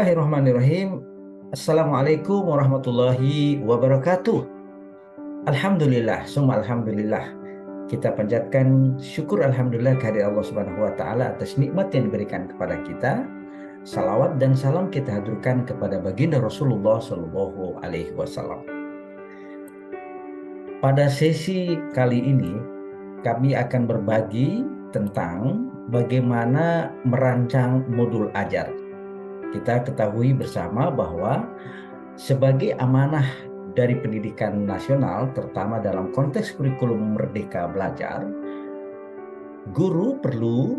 Bismillahirrahmanirrahim. Assalamualaikum warahmatullahi wabarakatuh. Alhamdulillah, summa alhamdulillah. Kita panjatkan syukur alhamdulillah kehadirat Allah Subhanahu wa taala atas nikmat yang diberikan kepada kita. Salawat dan salam kita haturkan kepada baginda Rasulullah Shallallahu alaihi wasallam. Pada sesi kali ini kami akan berbagi tentang bagaimana merancang modul ajar. Kita ketahui bersama bahwa sebagai amanah dari pendidikan nasional, terutama dalam konteks kurikulum Merdeka Belajar, guru perlu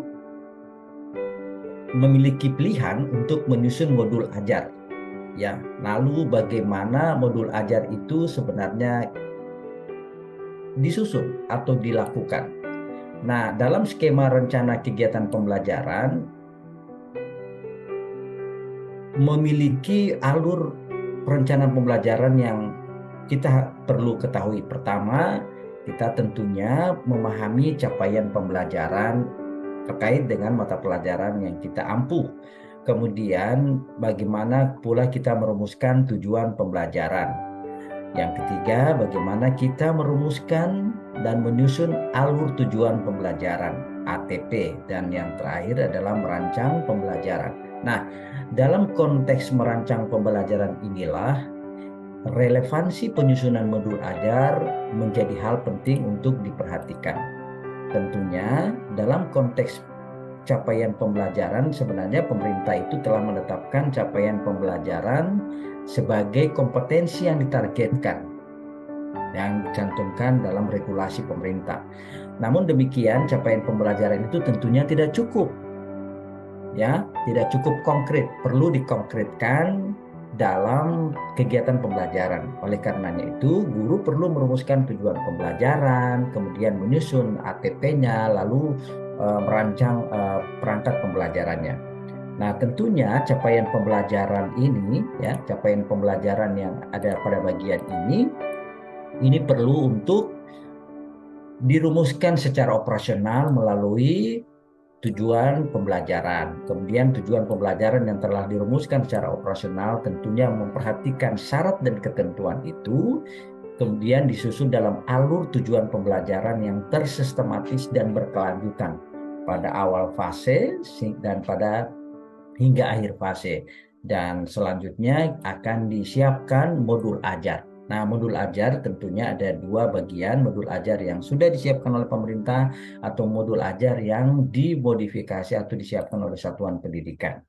memiliki pilihan untuk menyusun modul ajar. Ya, lalu bagaimana modul ajar itu sebenarnya disusun atau dilakukan. Nah, dalam skema rencana kegiatan pembelajaran memiliki alur perencanaan pembelajaran yang kita perlu ketahui. Pertama, kita tentunya memahami capaian pembelajaran terkait dengan mata pelajaran yang kita ampuh. Kemudian, bagaimana pula kita merumuskan tujuan pembelajaran. Yang ketiga, bagaimana kita merumuskan dan menyusun alur tujuan pembelajaran (ATP). Dan yang terakhir adalah merancang pembelajaran. Nah, dalam konteks merancang pembelajaran inilah relevansi penyusunan modul ajar menjadi hal penting untuk diperhatikan. Tentunya dalam konteks capaian pembelajaran, sebenarnya pemerintah itu telah menetapkan capaian pembelajaran sebagai kompetensi yang ditargetkan yang dicantumkan dalam regulasi pemerintah. Namun demikian, capaian pembelajaran itu tentunya tidak cukup. Ya, tidak cukup konkret, perlu dikonkretkan dalam kegiatan pembelajaran. Oleh karenanya itu, guru perlu merumuskan tujuan pembelajaran, kemudian menyusun ATP-nya, lalu merancang perangkat pembelajarannya. Nah, tentunya capaian pembelajaran ini, ya, capaian pembelajaran yang ada pada bagian ini perlu untuk dirumuskan secara operasional melalui tujuan pembelajaran. Kemudian tujuan pembelajaran yang telah dirumuskan secara operasional tentunya memperhatikan syarat dan ketentuan itu, kemudian disusun dalam alur tujuan pembelajaran yang tersistematis dan berkelanjutan pada awal fase dan pada hingga akhir fase. Dan selanjutnya akan disiapkan modul ajar. Nah, modul ajar tentunya ada dua bagian, modul ajar yang sudah disiapkan oleh pemerintah atau modul ajar yang dimodifikasi atau disiapkan oleh satuan pendidikan.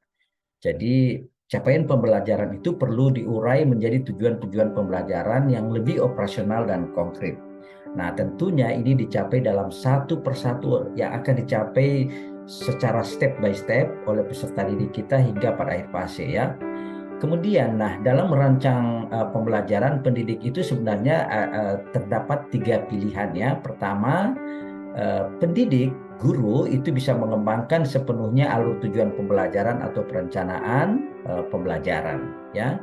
Jadi, capaian pembelajaran itu perlu diurai menjadi tujuan-tujuan pembelajaran yang lebih operasional dan konkret. Nah, tentunya ini dicapai dalam satu persatu yang akan dicapai secara step by step oleh peserta didik kita hingga pada akhir fase, ya. Kemudian, dalam merancang pembelajaran pendidik itu sebenarnya terdapat tiga pilihan, ya. Pertama, pendidik, guru itu bisa mengembangkan sepenuhnya alur tujuan pembelajaran atau perencanaan pembelajaran, ya.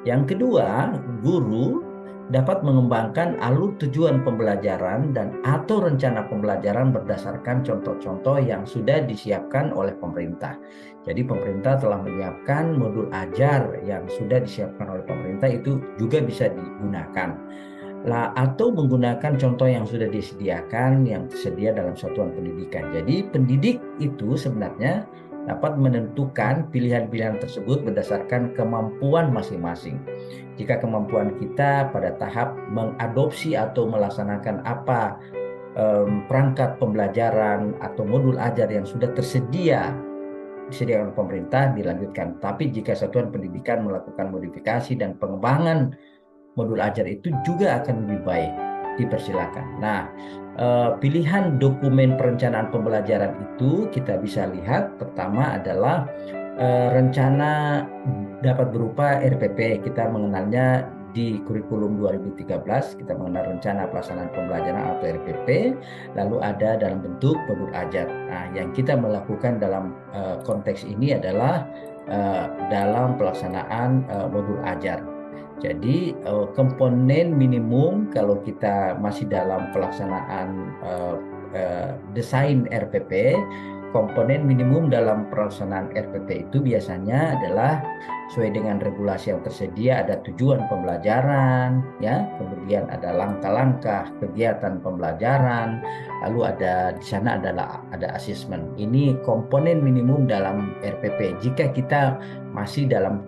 Yang kedua, guru dapat mengembangkan alur tujuan pembelajaran dan atau rencana pembelajaran berdasarkan contoh-contoh yang sudah disiapkan oleh pemerintah. Jadi pemerintah telah menyiapkan modul ajar yang sudah disiapkan oleh pemerintah, itu juga bisa digunakan. Atau menggunakan contoh yang sudah disediakan, yang tersedia dalam satuan pendidikan. Jadi pendidik itu sebenarnya dapat menentukan pilihan-pilihan tersebut berdasarkan kemampuan masing-masing. Jika kemampuan kita pada tahap mengadopsi atau melaksanakan perangkat pembelajaran atau modul ajar yang sudah disediakan oleh pemerintah, dilanjutkan. Tapi jika satuan pendidikan melakukan modifikasi dan pengembangan modul ajar itu juga akan lebih baik, dipersilakan. Nah, pilihan dokumen perencanaan pembelajaran itu kita bisa lihat. Pertama adalah rencana dapat berupa RPP. Kita mengenalnya di kurikulum 2013, kita mengenal rencana pelaksanaan pembelajaran atau RPP. Lalu ada dalam bentuk modul ajar. Nah, yang kita melakukan dalam konteks ini adalah dalam pelaksanaan modul ajar. Jadi komponen minimum kalau kita masih dalam pelaksanaan desain RPP, komponen minimum dalam pelaksanaan RPP itu biasanya adalah sesuai dengan regulasi yang tersedia, ada tujuan pembelajaran, ya, kemudian ada langkah-langkah kegiatan pembelajaran, lalu di sana ada asesmen. Ini komponen minimum dalam RPP. Jika kita masih dalam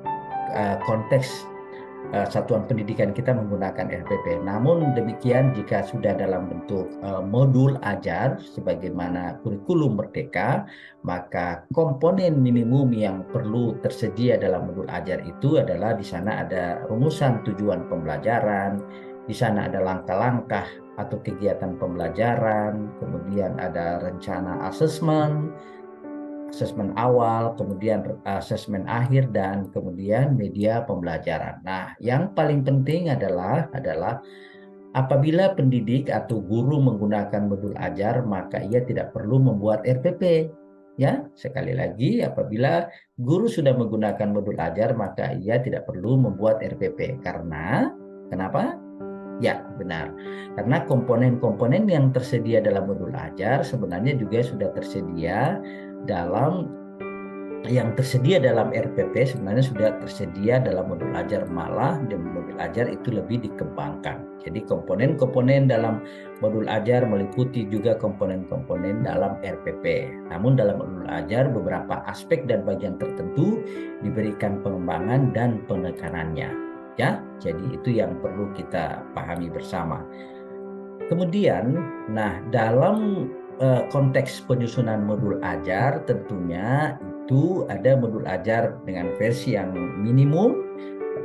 konteks satuan pendidikan kita menggunakan RPP. Namun demikian jika sudah dalam bentuk modul ajar sebagaimana kurikulum merdeka, maka komponen minimum yang perlu tersedia dalam modul ajar itu adalah di sana ada rumusan tujuan pembelajaran, di sana ada langkah-langkah atau kegiatan pembelajaran, kemudian ada rencana asesmen awal, kemudian asesmen akhir, dan kemudian media pembelajaran. Nah, yang paling penting adalah apabila pendidik atau guru menggunakan modul ajar, maka ia tidak perlu membuat RPP. Ya, sekali lagi, apabila guru sudah menggunakan modul ajar, maka ia tidak perlu membuat RPP. Karena, kenapa? Ya, benar. Karena komponen-komponen yang tersedia dalam modul ajar sebenarnya juga sudah tersedia dalam RPP, sebenarnya sudah tersedia dalam modul ajar, malah di modul ajar itu lebih dikembangkan. Jadi komponen-komponen dalam modul ajar meliputi juga komponen-komponen dalam RPP. Namun dalam modul ajar beberapa aspek dan bagian tertentu diberikan pengembangan dan penekanannya. Ya, jadi itu yang perlu kita pahami bersama. Kemudian, dalam konteks penyusunan modul ajar tentunya itu ada modul ajar dengan versi yang minimum,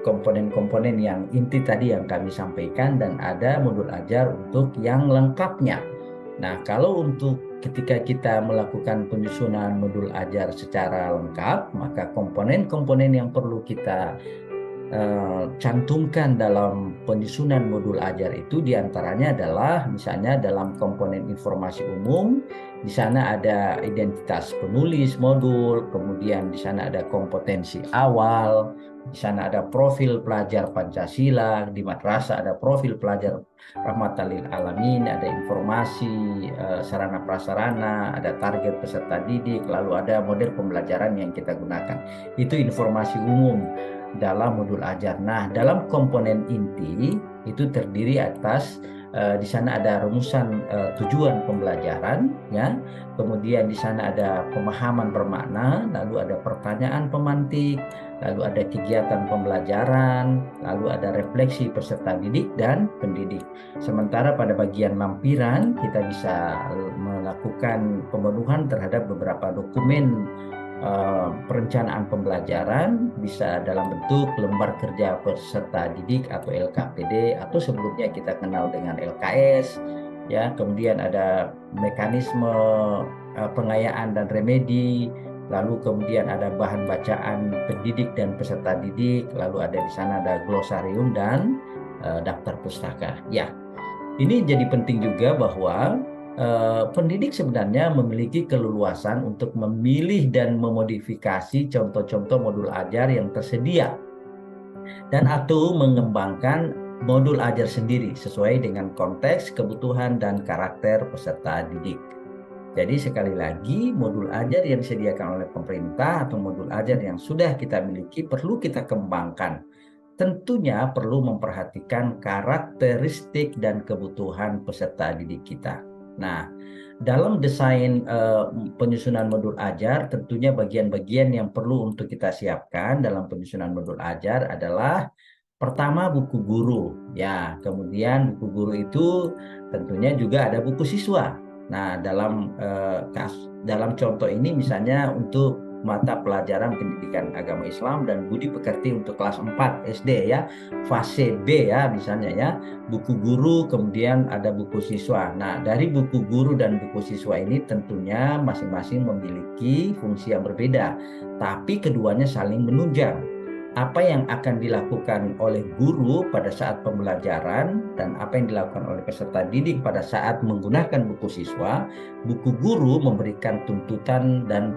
komponen-komponen yang inti tadi yang kami sampaikan, dan ada modul ajar untuk yang lengkapnya. Nah, kalau untuk ketika kita melakukan penyusunan modul ajar secara lengkap, maka komponen-komponen yang perlu kita cantumkan dalam penyusunan modul ajar itu diantaranya adalah misalnya dalam komponen informasi umum, di sana ada identitas penulis modul, kemudian di sana ada kompetensi awal, di sana ada profil pelajar Pancasila, di madrasah ada profil pelajar Rahmatan lil Alamin, ada informasi sarana prasarana, ada target peserta didik, lalu ada model pembelajaran yang kita gunakan. Itu informasi umum dalam modul ajar. Nah, dalam komponen inti itu terdiri atas di sana ada rumusan tujuan pembelajaran, ya. Kemudian di sana ada pemahaman bermakna, lalu ada pertanyaan pemantik, lalu ada kegiatan pembelajaran, lalu ada refleksi peserta didik dan pendidik. Sementara pada bagian lampiran kita bisa melakukan pemenuhan terhadap beberapa dokumen perencanaan pembelajaran, bisa dalam bentuk lembar kerja peserta didik atau LKPD, atau sebelumnya kita kenal dengan LKS, ya. Kemudian ada mekanisme pengayaan dan remedi, lalu kemudian ada bahan bacaan pendidik dan peserta didik, lalu ada di sana ada glosarium dan daftar pustaka. Ya, ini jadi penting juga bahwa pendidik sebenarnya memiliki keleluasan untuk memilih dan memodifikasi contoh-contoh modul ajar yang tersedia dan atau mengembangkan modul ajar sendiri sesuai dengan konteks, kebutuhan, dan karakter peserta didik. Jadi sekali lagi, modul ajar yang disediakan oleh pemerintah atau modul ajar yang sudah kita miliki perlu kita kembangkan. Tentunya perlu memperhatikan karakteristik dan kebutuhan peserta didik kita. Nah, dalam desain penyusunan modul ajar, tentunya bagian-bagian yang perlu untuk kita siapkan dalam penyusunan modul ajar adalah pertama buku guru, ya. Kemudian buku guru itu tentunya juga ada buku siswa. Nah, dalam contoh ini misalnya untuk mata pelajaran pendidikan agama Islam dan budi pekerti untuk kelas 4 SD, ya, fase B, ya, misalnya, ya, buku guru, kemudian ada buku siswa. Nah, dari buku guru dan buku siswa ini tentunya masing-masing memiliki fungsi yang berbeda, tapi keduanya saling menunjang. Apa yang akan dilakukan oleh guru pada saat pembelajaran dan apa yang dilakukan oleh peserta didik pada saat menggunakan buku siswa, buku guru memberikan tuntutan dan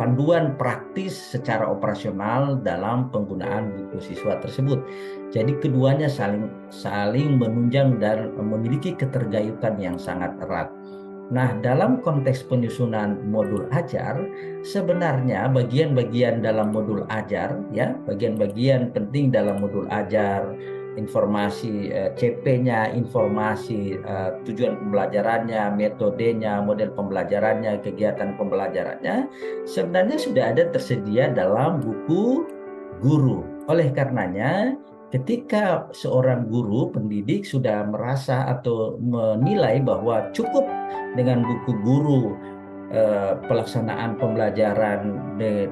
panduan praktis secara operasional dalam penggunaan buku siswa tersebut. Jadi keduanya saling menunjang dan memiliki keterkaitan yang sangat erat. Nah, dalam konteks penyusunan modul ajar, sebenarnya bagian-bagian dalam modul ajar, ya, bagian-bagian penting dalam modul ajar, informasi CP-nya, informasi tujuan pembelajarannya, metodenya, model pembelajarannya, kegiatan pembelajarannya, sebenarnya sudah ada tersedia dalam buku guru. Oleh karenanya, ketika seorang guru pendidik sudah merasa atau menilai bahwa cukup dengan buku guru, pelaksanaan pembelajaran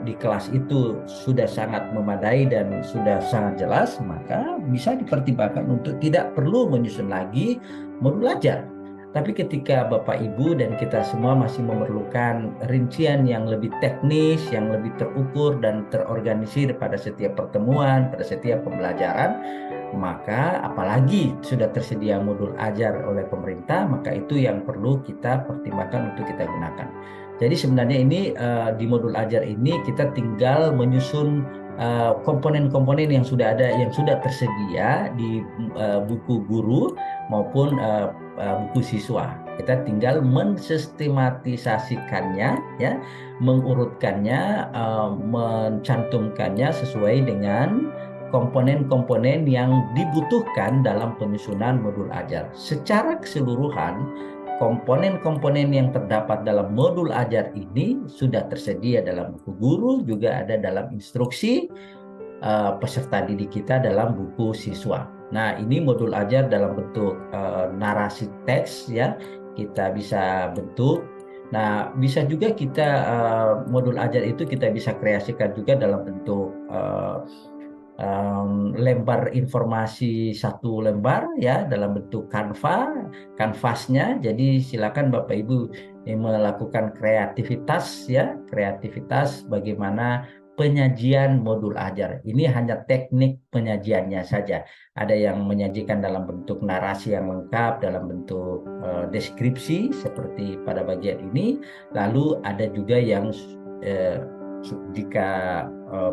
di kelas itu sudah sangat memadai dan sudah sangat jelas, maka bisa dipertimbangkan untuk tidak perlu menyusun lagi modul ajar. Tapi ketika Bapak Ibu dan kita semua masih memerlukan rincian yang lebih teknis, yang lebih terukur dan terorganisir pada setiap pertemuan, pada setiap pembelajaran, maka apalagi sudah tersedia modul ajar oleh pemerintah, maka itu yang perlu kita pertimbangkan untuk kita gunakan. Jadi sebenarnya ini di modul ajar ini kita tinggal menyusun komponen-komponen yang sudah ada, yang sudah tersedia di buku guru maupun buku siswa. Kita tinggal mensistematisasikannya, ya, mengurutkannya, mencantumkannya sesuai dengan komponen-komponen yang dibutuhkan dalam penyusunan modul ajar. Secara keseluruhan, komponen-komponen yang terdapat dalam modul ajar ini sudah tersedia dalam buku guru, juga ada dalam instruksi peserta didik kita dalam buku siswa. Nah, ini modul ajar dalam bentuk narasi teks, ya, kita bisa bentuk. Nah, bisa juga kita modul ajar itu kita bisa kreasikan juga dalam bentuk lembar informasi satu lembar, ya, dalam bentuk kanvasnya. Jadi silakan Bapak Ibu melakukan kreativitas, ya, kreativitas bagaimana penyajian modul ajar. Ini hanya teknik penyajiannya saja. Ada yang menyajikan dalam bentuk narasi yang lengkap, dalam bentuk deskripsi seperti pada bagian ini. Lalu ada juga yang jika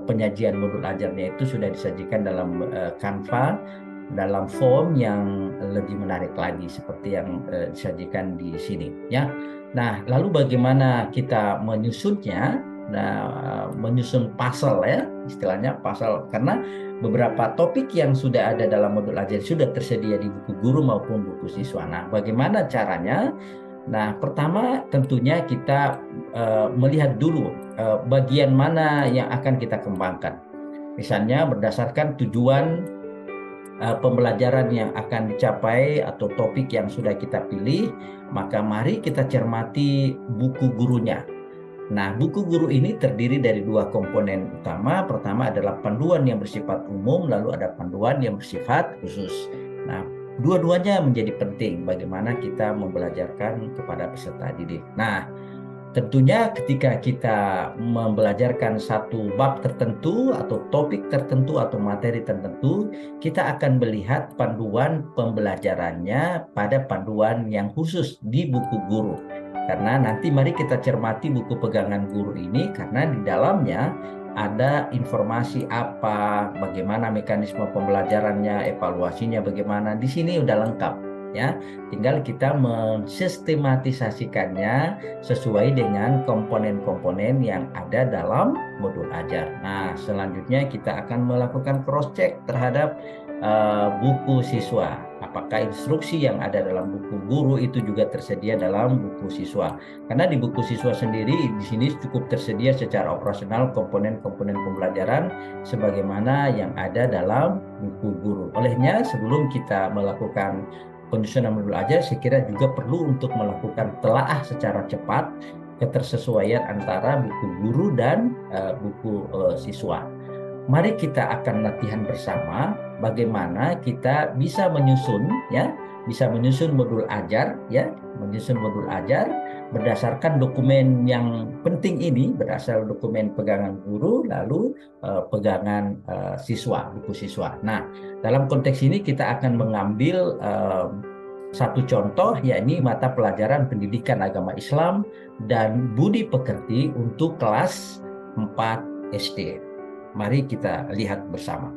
penyajian modul ajarnya itu sudah disajikan dalam Canva, dalam form yang lebih menarik lagi seperti yang disajikan di sini, ya. Nah, lalu bagaimana kita menyusunnya? Nah, menyusun puzzle, ya, istilahnya puzzle, karena beberapa topik yang sudah ada dalam modul ajar sudah tersedia di buku guru maupun buku siswa. Nah, bagaimana caranya? Nah, pertama tentunya kita melihat dulu bagian mana yang akan kita kembangkan. Misalnya berdasarkan tujuan pembelajaran yang akan dicapai atau topik yang sudah kita pilih, maka mari kita cermati buku gurunya. Nah, buku guru ini terdiri dari dua komponen utama. Pertama adalah panduan yang bersifat umum, lalu ada panduan yang bersifat khusus. Nah, dua-duanya menjadi penting bagaimana kita membelajarkan kepada peserta didik. Nah, tentunya ketika kita membelajarkan satu bab tertentu atau topik tertentu atau materi tertentu, kita akan melihat panduan pembelajarannya pada panduan yang khusus di buku guru. Karena nanti mari kita cermati buku pegangan guru ini, karena di dalamnya ada informasi apa, bagaimana mekanisme pembelajarannya, evaluasinya bagaimana. Di sini udah lengkap, ya. Tinggal kita mensistematisasikannya sesuai dengan komponen-komponen yang ada dalam modul ajar. Nah, selanjutnya kita akan melakukan cross check terhadap buku siswa. Apakah instruksi yang ada dalam buku guru itu juga tersedia dalam buku siswa? Karena di buku siswa sendiri di sini cukup tersedia secara operasional komponen-komponen pembelajaran sebagaimana yang ada dalam buku guru. Olehnya, sebelum kita melakukan penyusunan modul ajar, saya kira juga perlu untuk melakukan telaah secara cepat ketersesuaian antara buku guru dan buku siswa. Mari kita akan latihan bersama bagaimana kita bisa menyusun, ya, bisa menyusun modul ajar, ya, menyusun modul ajar berdasarkan dokumen yang penting ini, berdasarkan dokumen pegangan guru lalu pegangan siswa, buku siswa. Nah, dalam konteks ini kita akan mengambil satu contoh, yakni mata pelajaran pendidikan agama Islam dan budi pekerti untuk kelas 4 SD. Mari kita lihat bersama.